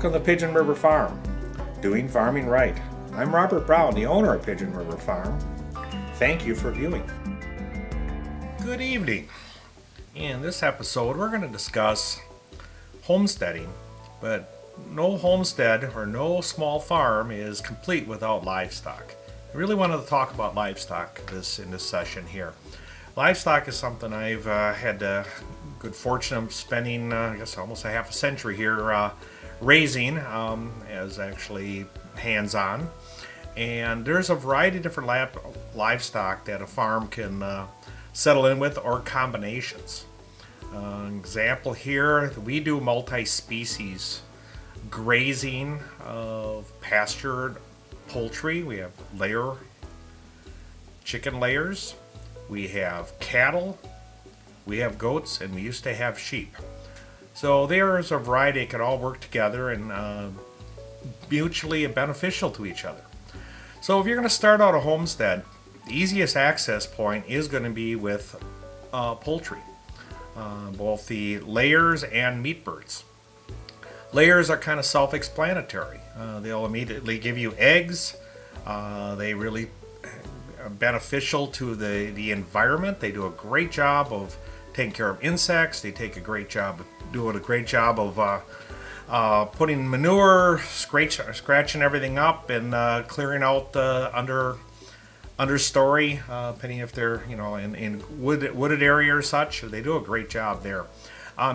Welcome to Pigeon River Farm, doing farming right. I'm Robert Brown, the owner of Pigeon River Farm. Thank you for viewing. Good evening. In this episode, we're going to discuss homesteading, but no homestead or no small farm is complete without livestock. I really wanted to talk about livestock in this session here. Livestock is something I've had the good fortune of spending, I guess, almost a half a century here raising as actually hands-on. And there's a variety of different livestock that a farm can settle in with, or combinations. Example here, we do multi-species grazing of pastured poultry. We have chicken layers, we have cattle, we have goats, and we used to have sheep. So there's a variety that can all work together and mutually beneficial to each other. So if you're going to start out a homestead, the easiest access point is going to be with poultry, both the layers and meat birds. Layers are kind of self-explanatory. They'll immediately give you eggs. They really are beneficial to the environment. They do a great job of taking care of insects. They take a great job of putting manure, scratching everything up, and clearing out the understory, depending if they're in wooded area or such. They do a great job there.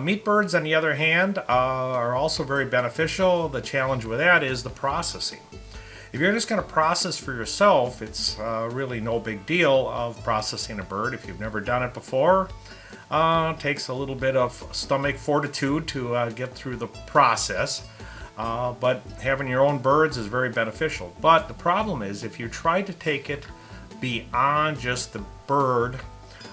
Meat birds, on the other hand, are also very beneficial. The challenge with that is the processing. If you're just going to process for yourself, it's really no big deal of processing a bird. If you've never done it before, it takes a little bit of stomach fortitude to get through the process. But having your own birds is very beneficial. But the problem is, if you try to take it beyond just the bird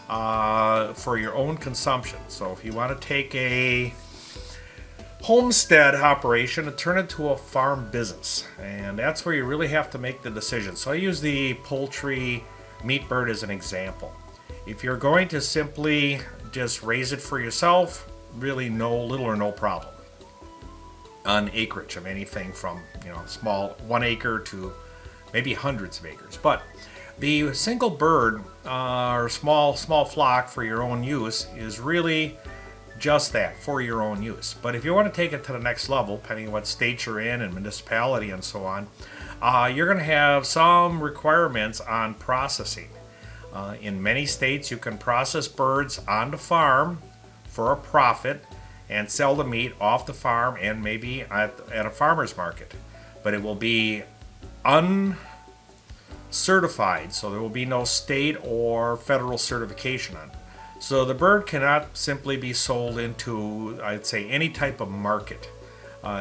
for your own consumption. So if you want to take a homestead operation and turn it to a farm business, and that's where you really have to make the decision. So I use the poultry meat bird as an example. If you're going to simply just raise it for yourself, really little or no problem on acreage of anything from small 1 acre to maybe hundreds of acres. But the single bird or small flock for your own use is really just that, for your own use. But if you want to take it to the next level, depending on what state you're in and municipality and so on, you're going to have some requirements on processing. In many states, you can process birds on the farm for a profit and sell the meat off the farm and maybe at a farmer's market. But it will be uncertified, so there will be no state or federal certification on it. So the bird cannot simply be sold into, I'd say, any type of market.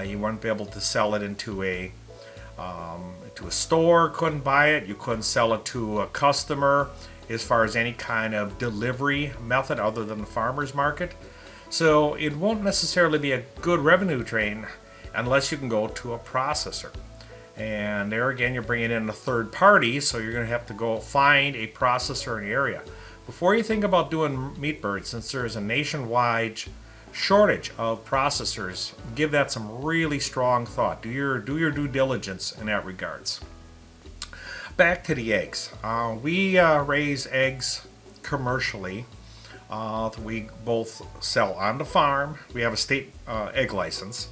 You wouldn't be able to sell it into a store, couldn't buy it. You couldn't sell it to a customer as far as any kind of delivery method other than the farmer's market. So it won't necessarily be a good revenue train unless you can go to a processor. And there again, you're bringing in a third party, so you're going to have to go find a processor in the area. Before you think about doing meat birds, since there is a nationwide shortage of processors, give that some really strong thought. Do your due diligence in that regards. Back to the eggs. We raise eggs commercially. We both sell on the farm. We have a state egg license.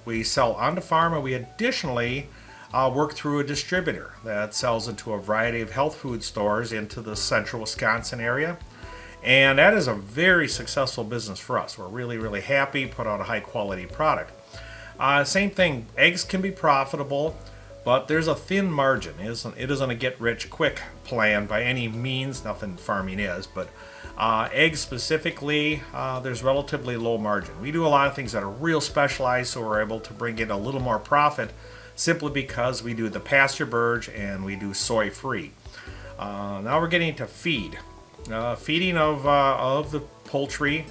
We sell on the farm, and we additionally work through a distributor that sells into a variety of health food stores into the central Wisconsin area. And that is a very successful business for us. We're really, really happy, put out a high quality product. Same thing, eggs can be profitable, but there's a thin margin. It isn't a get rich quick plan by any means, nothing farming is, but eggs specifically, there's relatively low margin. We do a lot of things that are real specialized, so we're able to bring in a little more profit simply because we do the pasture birds and we do soy free. Now we're getting to feed. Feeding of the poultry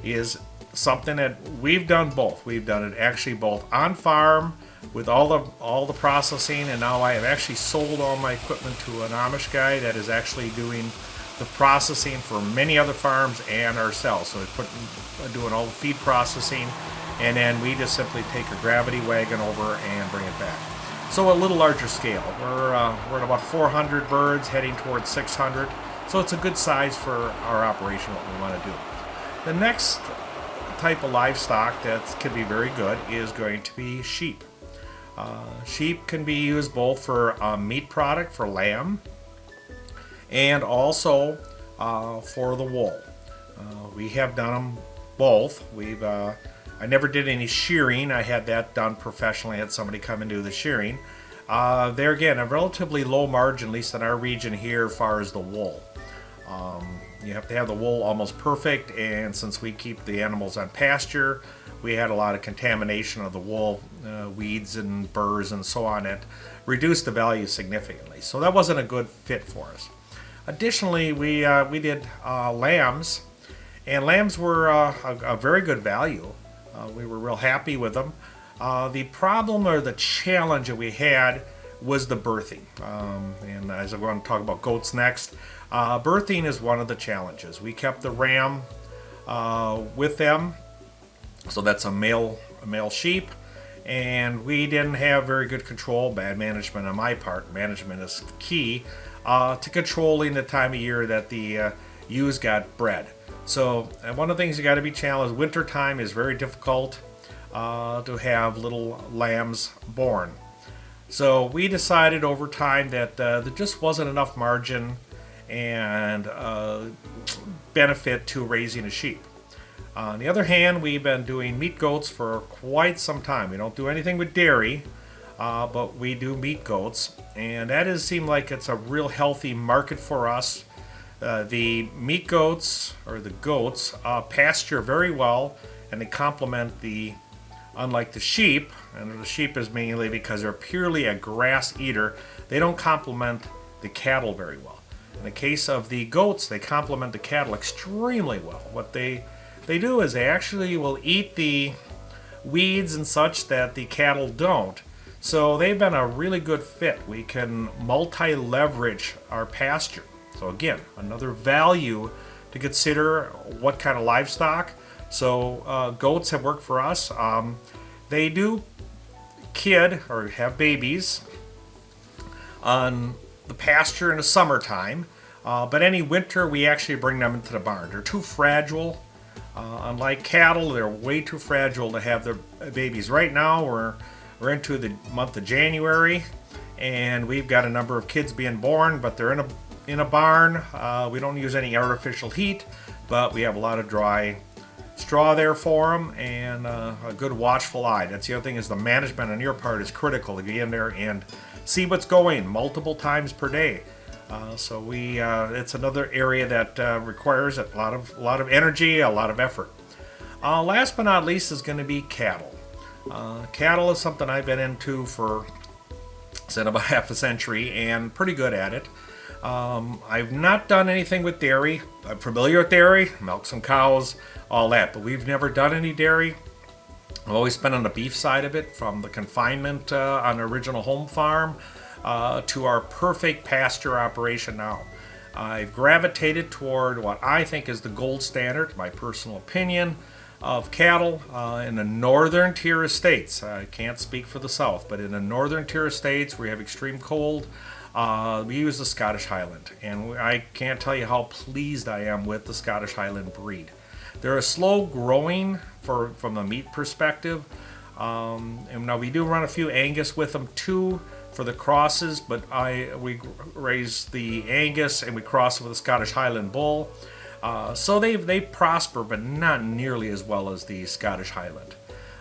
is something that we've done both. We've done it actually both on farm with all the processing, and now I have actually sold all my equipment to an Amish guy that is actually doing the processing for many other farms and ourselves. So we're doing all the feed processing and then we just simply take a gravity wagon over and bring it back. So a little larger scale. We're at about 400 birds, heading towards 600. So it's a good size for our operation, what we want to do. The next type of livestock that can be very good is going to be sheep. Sheep can be used both for meat product, for lamb, and also for the wool. We have done them both. I never did any shearing. I had that done professionally. I had somebody come and do the shearing. There again, a relatively low margin, at least in our region here, as far as the wool. You have to have the wool almost perfect, and since we keep the animals on pasture, we had a lot of contamination of the wool, weeds and burrs and so on. It reduced the value significantly. So that wasn't a good fit for us. Additionally, we did lambs, and lambs were a very good value. We were real happy with them. The problem or the challenge that we had was the birthing. And as I'm going to talk about goats next, birthing is one of the challenges. We kept the ram with them, so that's a male sheep, and we didn't have very good control, bad management on my part. Management is key to controlling the time of year that the ewes got bred. So one of the things you got to be challenged, winter time is very difficult to have little lambs born. So we decided over time that there just wasn't enough margin and benefit to raising a sheep. On the other hand, we've been doing meat goats for quite some time. We don't do anything with dairy, but we do meat goats, and that has seemed like it's a real healthy market for us. The meat goats, or the goats, pasture very well, and they complement unlike the sheep, and the sheep is mainly because they're purely a grass eater, they don't complement the cattle very well. In the case of the goats, they complement the cattle extremely well. What they do is they actually will eat the weeds and such that the cattle don't. So they've been a really good fit. We can multi-leverage our pasture. So again, another value to consider what kind of livestock. So goats have worked for us. They do kid or have babies on the pasture in the summertime, but any winter we actually bring them into the barn. They're too fragile. Unlike cattle, they're way too fragile to have their babies. Right now we're into the month of January, and we've got a number of kids being born, but they're in a barn. We don't use any artificial heat, but we have a lot of dry straw there for them, and a good watchful eye. That's the other thing, is the management on your part is critical to get in there and see what's going multiple times per day. So it's another area that requires a lot of energy, a lot of effort. Last but not least is going to be cattle. Cattle is something I've been into for about half a century and pretty good at it. I've not done anything with dairy. I'm familiar with dairy, milk some cows, all that, but we've never done any dairy. I've always been on the beef side of it, from the confinement on the original home farm to our perfect pasture operation now. I've gravitated toward what I think is the gold standard, my personal opinion, of cattle in the northern tier of states. I can't speak for the south, but in the northern tier of states where you have extreme cold, we use the Scottish Highland, and I can't tell you how pleased I am with the Scottish Highland breed. They're a slow growing from the meat perspective, and now we do run a few Angus with them too for the crosses, but we raise the Angus and we cross it with the Scottish Highland bull. So they prosper, but not nearly as well as the Scottish Highland.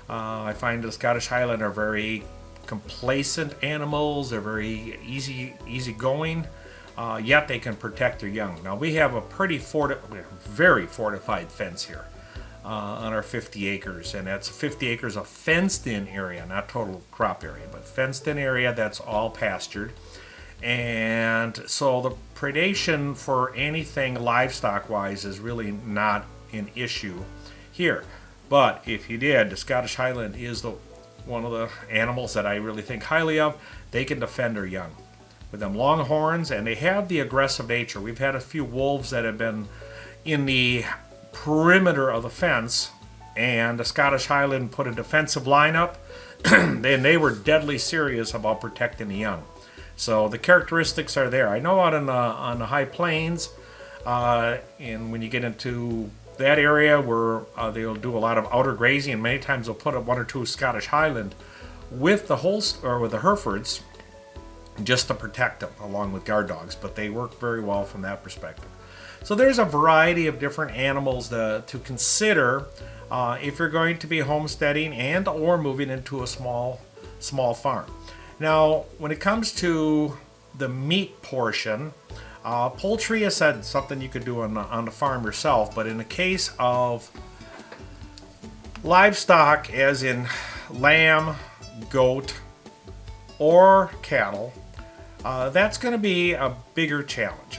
I find the Scottish Highland are very complacent animals. They're very easy going, yet they can protect their young. Now we have a very fortified fence here on our 50 acres, and that's 50 acres of fenced-in area, not total crop area, but fenced-in area that's all pastured. And so the predation for anything livestock-wise is really not an issue here. But if you did, the Scottish Highland is one of the animals that I really think highly of. They can defend their young with them long horns, and they have the aggressive nature. We've had a few wolves that have been in the perimeter of the fence and the Scottish Highland put a defensive line up, and they were deadly serious about protecting the young. So the characteristics are there. I know out on the high plains, and when you get into that area where they'll do a lot of outer grazing, and many times they'll put up 1 or 2 Scottish Highland with the with the Herefords just to protect them, along with guard dogs. But they work very well from that perspective. So there's a variety of different animals to consider if you're going to be homesteading and or moving into a small farm. Now, when it comes to the meat portion, poultry is something you could do on the farm yourself, but in the case of livestock, as in lamb, goat, or cattle, that's going to be a bigger challenge.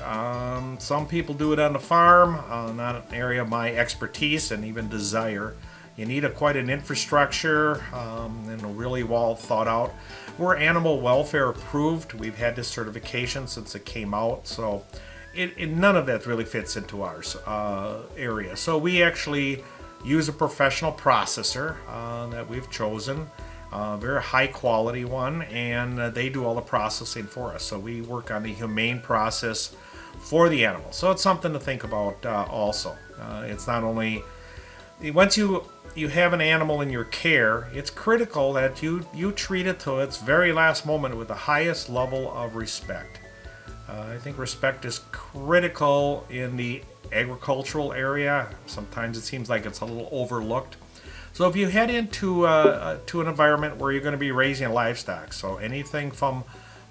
Some people do it on the farm, not an area of my expertise and even desire. You need quite an infrastructure and really well thought out. We're animal welfare approved. We've had this certification since it came out, so none of that really fits into our area. So we actually use a professional processor that we've chosen. Very high quality one, and they do all the processing for us. So we work on the humane process for the animal. So it's something to think about also. It's not only, once you have an animal in your care, it's critical that you treat it to its very last moment with the highest level of respect. I think respect is critical in the agricultural area. Sometimes it seems like it's a little overlooked. So if you head into to an environment where you're going to be raising livestock, so anything from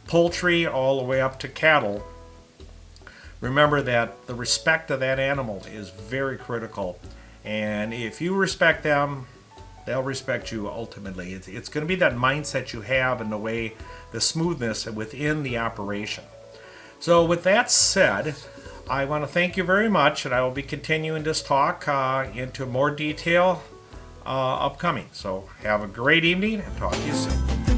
poultry all the way up to cattle, remember that the respect of that animal is very critical. And if you respect them, they'll respect you ultimately. It's going to be that mindset you have and the smoothness within the operation. So with that said, I want to thank you very much, and I will be continuing this talk into more detail upcoming. So have a great evening and talk to you soon.